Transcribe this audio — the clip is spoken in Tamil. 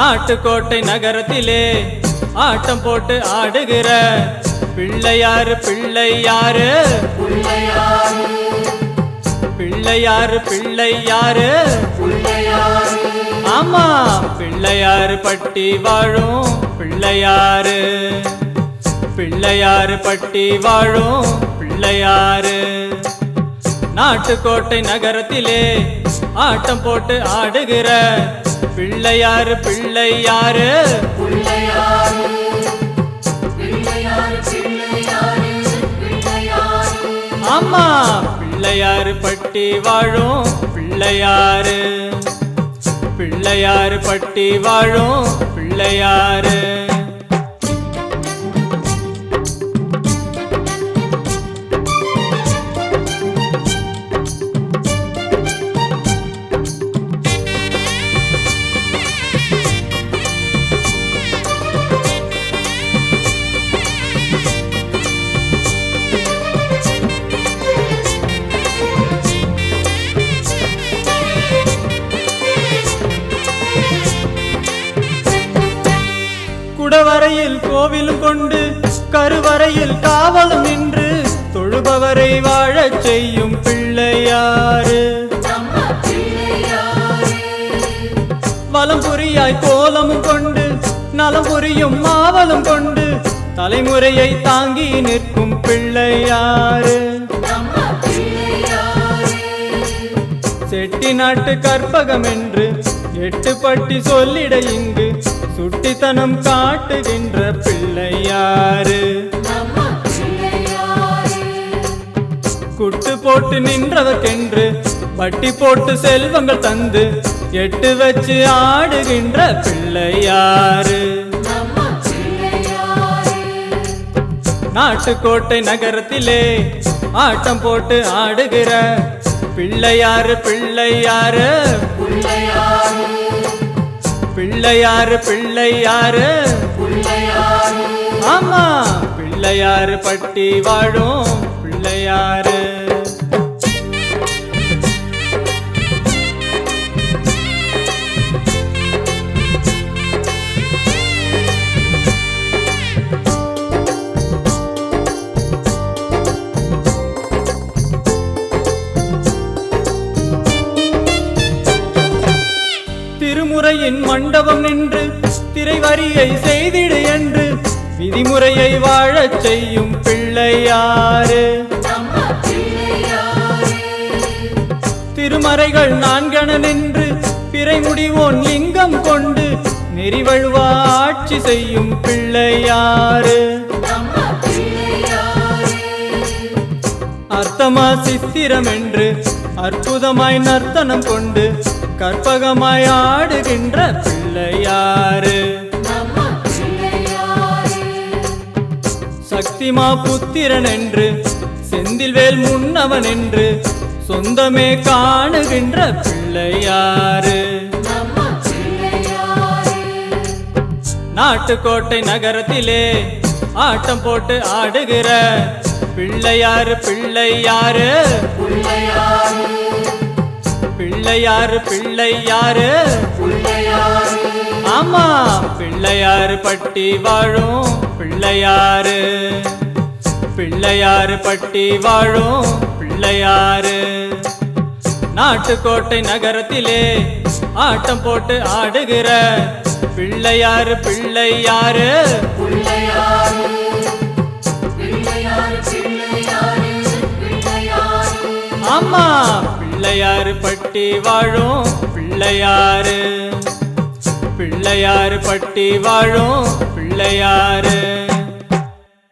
நாட்டுக்கோட்டை நகரத்திலே ஆட்டம் போட்டு ஆடுகிற பிள்ளையாரு பிள்ளையாரு பிள்ளையாரு பிள்ளையாரு ஆமா பிள்ளையாரு பட்டி வாழும் பிள்ளையாரு பிள்ளையாரு பட்டி வாழும் பிள்ளையாரு நாட்டுக்கோட்டை நகரத்திலே ஆட்டம் போட்டு ஆடுகிற பிள்ளையாரு பிள்ளையாரு ஆமா பிள்ளையாரு பட்டி வாழும் பிள்ளையாரு பிள்ளையாரு பட்டி வாழும் பிள்ளையாரு குடவரையில் கோவிலும் கொண்டு கருவறையில் காவலும் நின்று தொழுபவரை வாழச் செய்யும் பிள்ளையாரு வலம்புரியாய் கோலமும் கொண்டு நலம்புரியும் மாவலும் கொண்டு தலைமுறையை தாங்கி நிற்கும் பிள்ளையாரு செட்டி நாட்டு கற்பகம் என்று எட்டு பட்டி சொல்லிட இங்கு சுட்டித்தனம் காட்டுகின்ற பிள்ளையாரு குட்டு போட்டு நின்றவர்க்கென்று வட்டி போட்டு செல்வங்கள் தந்து எட்டு வச்சு ஆடுகின்ற பிள்ளையாரு நாட்டுக்கோட்டை நகரத்திலே ஆட்டம் போட்டு ஆடுகிற பிள்ளையாரு பிள்ளையாரு பிள்ளையாரு பிள்ளையாரு ஆமா பிள்ளையாரு பட்டி வாழும் பிள்ளையாரு திருமுறையின் மண்டபம் நின்று திரைவரியை செய்திடு என்று விதிமுறையை வாழச் செய்யும் பிள்ளையாரு திருமறைகள் நான்கென நின்று பிறை முடிவோன் லிங்கம் கொண்டு நெறிவழுவா ஆட்சி செய்யும் பிள்ளையாரு அர்த்தமா சித்திரம் என்று அற்புதமாய் நர்த்தனம் கொண்டு கற்பகமாய் ஆடுகின்ற பிள்ளையாரு சக்திமா புத்திரன் என்று செந்தில்வேல் முன்னவன் என்று சொந்தமே காணுகின்ற பிள்ளையாரு நாட்டுக்கோட்டை நகரத்திலே ஆட்டம் போட்டு ஆடுகிற பிள்ளையாரு பிள்ளையாரு பிள்ளையாரு பிள்ளையாரு ஆமா பிள்ளையாரு பட்டி வாழும் பிள்ளையாரு பிள்ளையாரு பட்டி வாழும் பிள்ளையாரு நாட்டுக்கோட்டை நகரத்திலே ஆட்டம் போட்டு ஆடுகிற பிள்ளையாரு பிள்ளையாரு ஆமா பிள்ளையாரு பட்டி வாழும் பிள்ளையாரு பிள்ளையாரு பட்டி வாழும் பிள்ளையாரு